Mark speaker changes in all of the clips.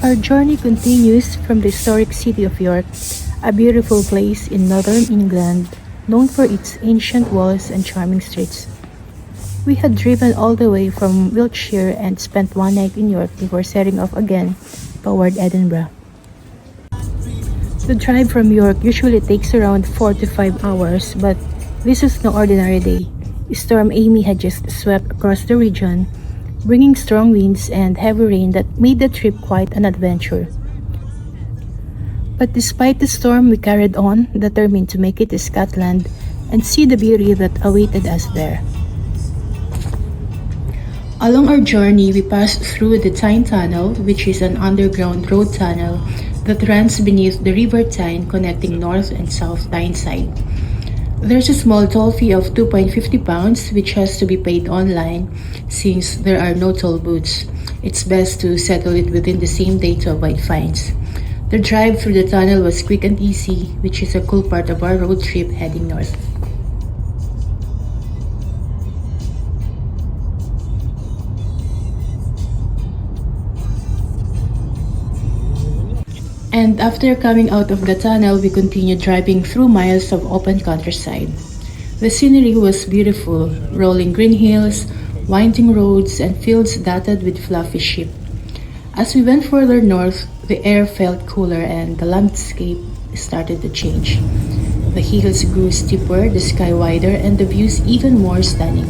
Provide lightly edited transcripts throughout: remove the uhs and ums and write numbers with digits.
Speaker 1: Our journey continues from the historic city of York, a beautiful place in northern England, known for its ancient walls and charming streets. We had driven all the way from Wiltshire and spent one night in York before setting off again toward Edinburgh. The drive from York usually takes around 4 to 5 hours, but this was no ordinary day. Storm Amy had just swept across the region, bringing strong winds and heavy rain that made the trip quite an adventure. But despite the storm, we carried on, determined to make it to Scotland and see the beauty that awaited us there. Along our journey, we passed through the Tyne Tunnel, which is an underground road tunnel that runs beneath the River Tyne connecting North and South Tyneside. There's a small toll fee of £2.50 which has to be paid online since there are no toll booths. It's best to settle it within the same day to avoid fines. The drive through the tunnel was quick and easy, which is a cool part of our road trip heading north. And after coming out of the tunnel, we continued driving through miles of open countryside. The scenery was beautiful, rolling green hills, winding roads, and fields dotted with fluffy sheep. As we went further north, the air felt cooler and the landscape started to change. The hills grew steeper, the sky wider, and the views even more stunning.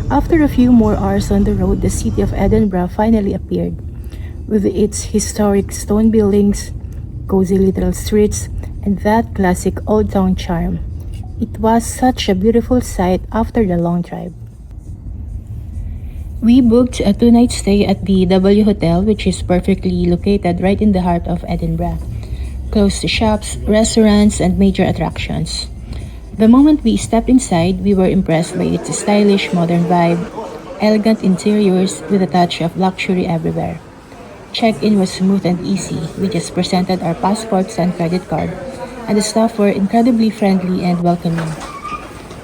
Speaker 1: After a few more hours on the road, the city of Edinburgh finally appeared, with its historic stone buildings, cozy little streets, and that classic old town charm. It was such a beautiful sight after the long drive. We booked a 2-night stay at the W Hotel, which is perfectly located right in the heart of Edinburgh, close to shops, restaurants, and major attractions. The moment we stepped inside, we were impressed by its stylish modern vibe, elegant interiors with a touch of luxury everywhere. Check-in was smooth and easy. We just presented our passports and credit card, and the staff were incredibly friendly and welcoming.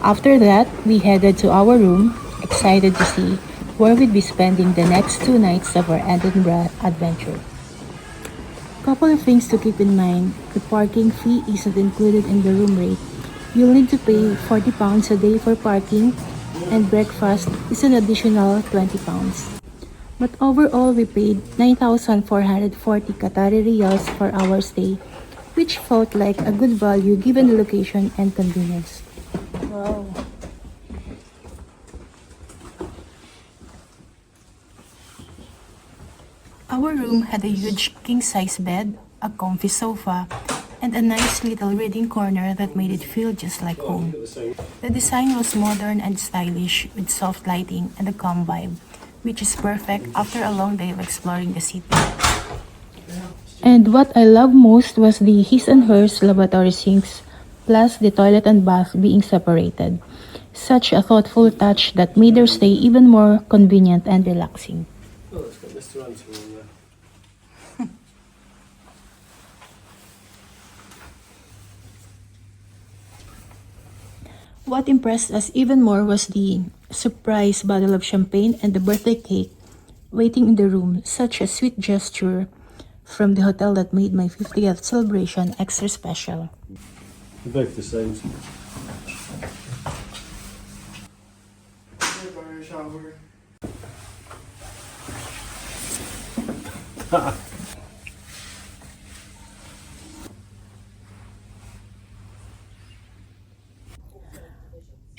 Speaker 1: After that, we headed to our room, excited to see where we'd be spending the next 2 nights of our Edinburgh adventure. Couple of things to keep in mind: the parking fee isn't included in the room rate. You'll need to pay £40 a day for parking, and breakfast is an additional £20. But overall, we paid 9,440 Qatari riyals for our stay, which felt like a good value given the location and convenience. Wow. Our room had a huge king-size bed, a comfy sofa, and a nice little reading corner that made it feel just like home. The design was modern and stylish with soft lighting and a calm vibe, which is perfect after a long day of exploring the city. And what I loved most was the his and hers lavatory sinks, plus the toilet and bath being separated. Such a thoughtful touch that made their stay even more convenient and relaxing.
Speaker 2: Oh, it's got Mr. Anthony on there.
Speaker 1: What impressed us even more was the surprise bottle of champagne and the birthday cake waiting in the room. Such a sweet gesture from the hotel that made my 50th celebration extra special.
Speaker 2: They're both the same.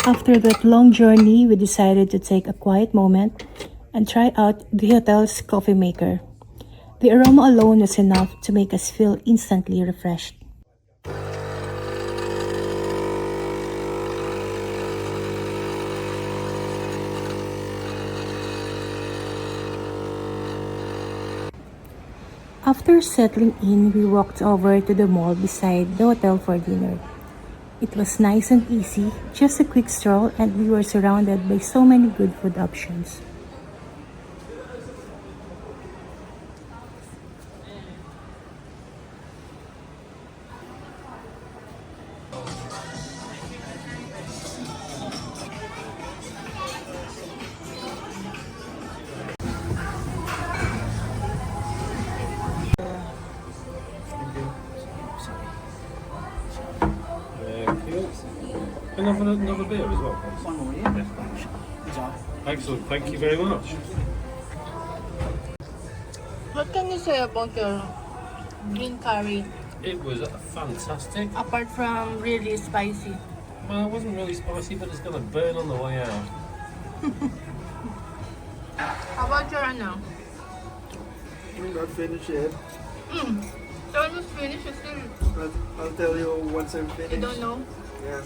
Speaker 1: After that long journey, we decided to take a quiet moment and try out the hotel's coffee maker. The aroma alone was enough to make us feel instantly refreshed. After settling in, we walked over to the mall beside the hotel for dinner. It was nice and easy, just a quick stroll, and we were surrounded by so many good food options.
Speaker 2: Thank you. Another beer as well, please.
Speaker 3: One more, yeah?
Speaker 2: Excellent, thank you very much.
Speaker 4: What can you say about your green curry
Speaker 2: It was fantastic.
Speaker 4: apart from really spicy?
Speaker 2: Well, it wasn't really spicy, but it's going to burn on the way out.
Speaker 4: How about your ano?
Speaker 3: We're not finished yet.
Speaker 4: It's almost finished, you still
Speaker 3: I'll tell you once I'm
Speaker 4: you
Speaker 3: finished.
Speaker 4: don't know?
Speaker 3: Yeah.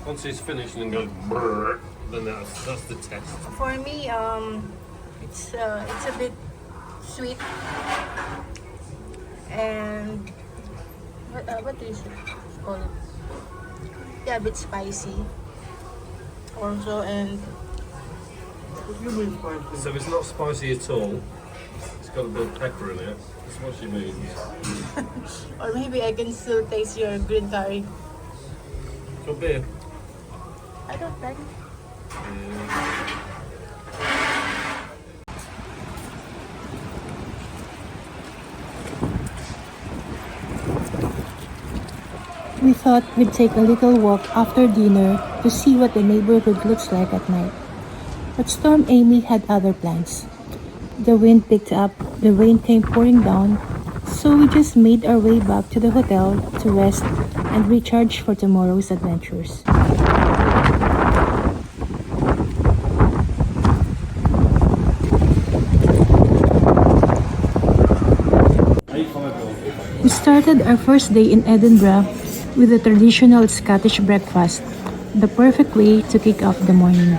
Speaker 2: Once it's finished and goes brrr, then that's the test.
Speaker 4: For me, it's a bit sweet and what do you call it? Yeah, a bit spicy also, and
Speaker 3: What do you mean spicy?
Speaker 2: So it's not spicy at all. It's got a bit of pepper in it. That's what she means.
Speaker 4: or maybe I can still taste your green curry.
Speaker 2: Got beer?
Speaker 4: I don't like it.
Speaker 1: We thought we'd take a little walk after dinner to see what the neighborhood looks like at night. But Storm Amy had other plans. The wind picked up, the rain came pouring down, so we just made our way back to the hotel to rest and recharge for tomorrow's adventures. We started our first day in Edinburgh with a traditional Scottish breakfast, the perfect way to kick off the morning.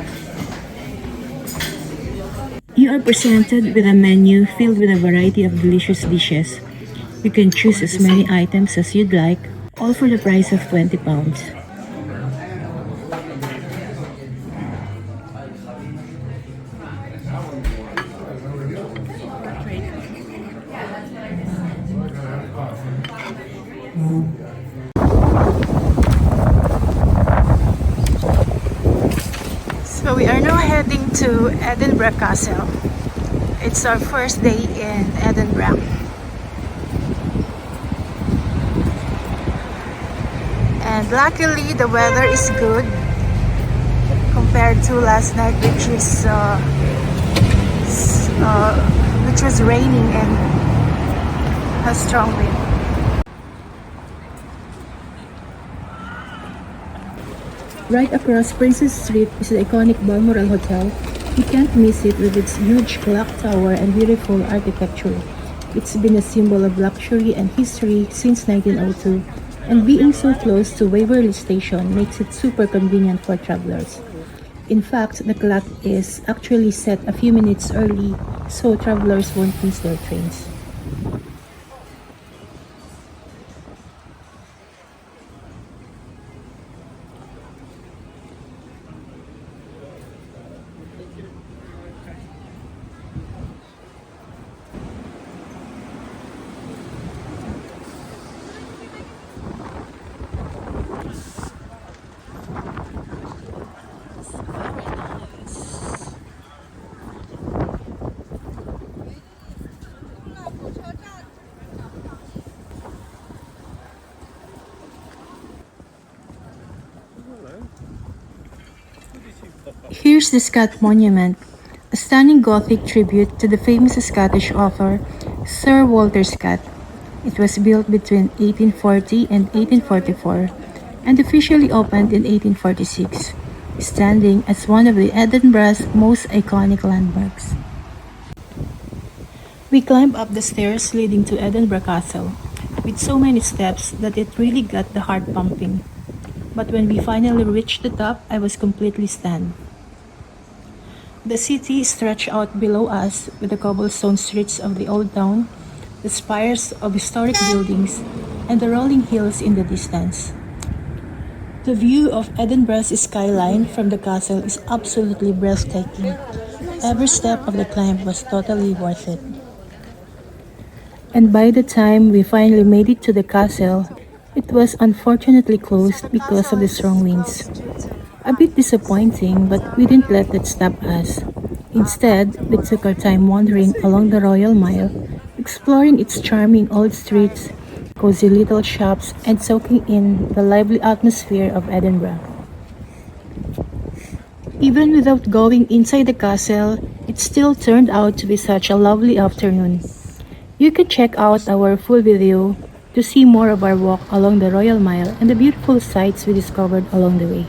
Speaker 1: You are presented with a menu filled with a variety of delicious dishes. You can choose as many items as you'd like, all for the price of £20. So we are now heading to Edinburgh Castle. It's our first day in Edinburgh. And luckily the weather is good compared to last night, which was raining and a strong wind. Right across Princess Street is the iconic Balmoral Hotel. You can't miss it with its huge clock tower and beautiful architecture. It's been a symbol of luxury and history since 1902, and being so close to Waverley Station makes it super convenient for travelers. In fact, the clock is actually set a few minutes early, so travelers won't miss their trains. Here's the Scott Monument, a stunning Gothic tribute to the famous Scottish author Sir Walter Scott. It was built between 1840 and 1844 and officially opened in 1846, standing as one of the Edinburgh's most iconic landmarks. We climbed up the stairs leading to Edinburgh Castle, with so many steps that it really got the heart pumping. But when we finally reached the top, I was completely stunned. The city stretched out below us with the cobblestone streets of the old town, the spires of historic buildings, and the rolling hills in the distance. The view of Edinburgh's skyline from the castle is absolutely breathtaking. Every step of the climb was totally worth it. And by the time we finally made it to the castle, it was unfortunately closed because of the strong winds. A bit disappointing, but we didn't let that stop us. Instead, we took our time wandering along the Royal Mile, exploring its charming old streets, cozy little shops, and soaking in the lively atmosphere of Edinburgh. Even without going inside the castle, it still turned out to be such a lovely afternoon. You can check out our full video to see more of our walk along the Royal Mile and the beautiful sights we discovered along the way.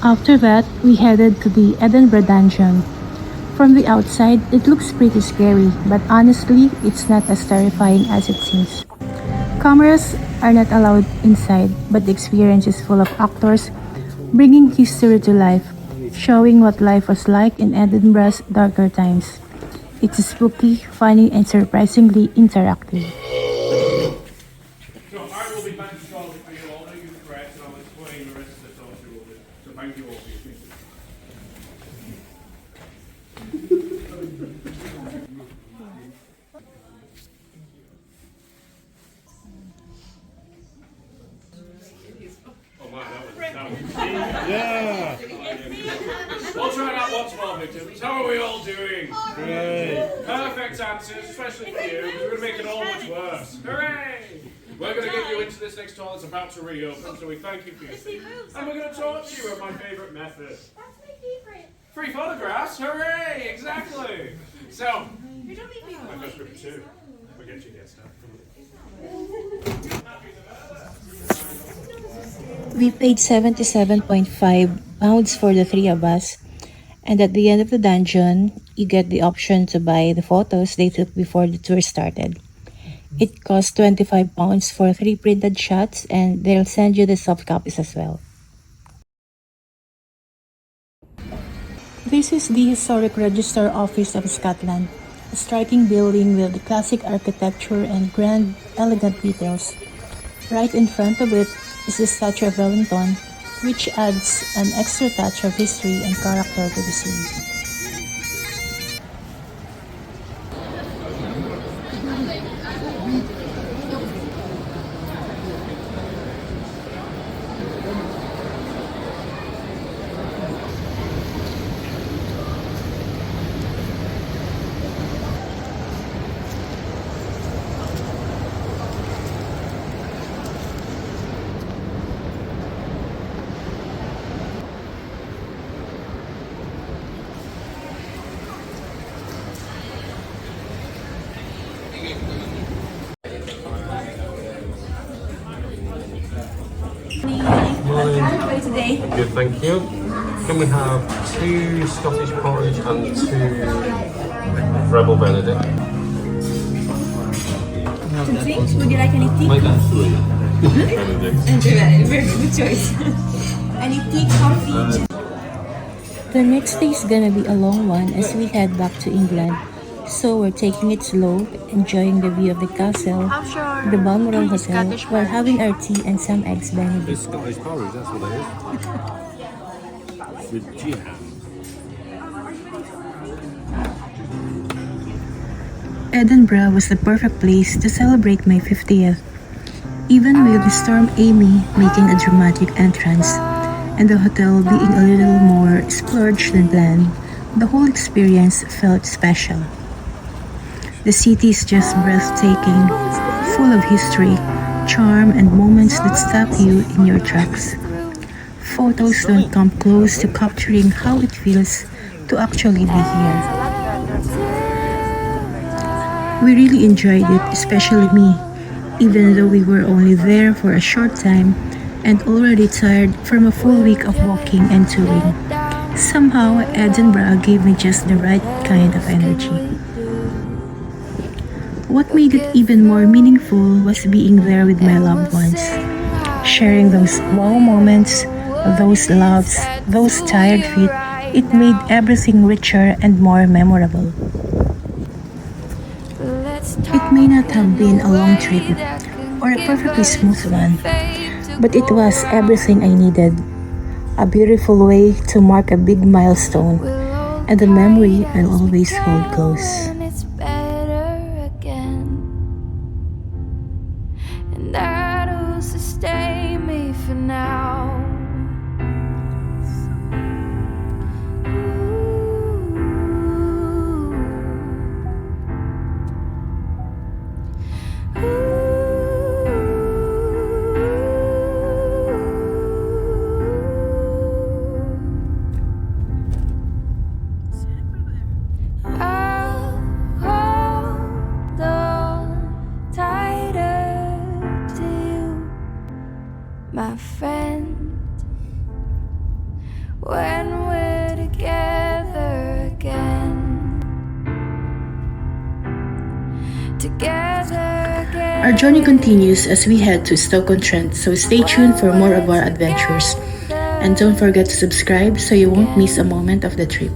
Speaker 1: After that, we headed to the Edinburgh Dungeon. From the outside, it looks pretty scary, but honestly, it's not as terrifying as it seems. Cameras are not allowed inside, but the experience is full of actors bringing history to life, showing what life was like in Edinburgh's darker times. It's spooky, funny, and surprisingly interactive.
Speaker 2: So I will be back shortly for you all. Are you correct? And I'll explain the rest of the talk to you all. So thank you all for your attention. Oh my, that was
Speaker 3: Yeah.
Speaker 2: We'll try that once more, victims. How are we all doing?
Speaker 3: Great.
Speaker 2: Perfect answers, especially for you. We're going to make it all much worse. Hooray! We're going to get you into this next toilet. It's about to reopen, so we thank you for your stay. And we're going to talk to you about my favourite method.
Speaker 5: That's my favorite.
Speaker 2: Free photographs? Hooray! Exactly! So,
Speaker 5: You don't make me
Speaker 2: my first group of two. We'll get you guys now.
Speaker 1: We paid £77.5 for the three of us, and at the end of the dungeon, you get the option to buy the photos they took before the tour started. It costs £25 for 3 printed shots, and they'll send you the soft copies as well. This is the Historic Register Office of Scotland, a striking building with classic architecture and grand, elegant details. Right in front of it is the statue of Wellington, which adds an extra touch of history and character to the scene.
Speaker 2: Good, thank you. Can we have 2 Scottish porridge and 2 Rebel Benedict?
Speaker 5: Two things. Would you like any tea?
Speaker 2: Benedict.
Speaker 5: Very good choice. Any tea, coffee?
Speaker 1: The next day is gonna be a long one as we head back to England. So we're taking it slow, enjoying the view of the castle, the Balmoral Hotel, while having our tea and some eggs benedict.
Speaker 2: Scottish porridge, that's what it is. With jam.
Speaker 1: Edinburgh was the perfect place to celebrate my 50th. Even with the Storm Amy making a dramatic entrance, and the hotel being a little more splurged than planned, the whole experience felt special. The city is just breathtaking, full of history, charm, and moments that stop you in your tracks. Photos don't come close to capturing how it feels to actually be here. We really enjoyed it, especially me, even though we were only there for a short time and already tired from a full week of walking and touring. Somehow, Edinburgh gave me just the right kind of energy. What made it even more meaningful was being there with my loved ones, sharing those wow moments, those laughs, those tired feet. It made everything richer and more memorable. It may not have been a long trip or a perfectly smooth one, but it was everything I needed. A beautiful way to mark a big milestone and a memory I'll always hold close.
Speaker 6: It's better again, and that'll sustain me for now. My friend, when we're together again,
Speaker 1: Our journey continues as we head to Stoke-on-Trent, so stay tuned for more of our adventures. And don't forget to subscribe so you won't miss a moment of the trip.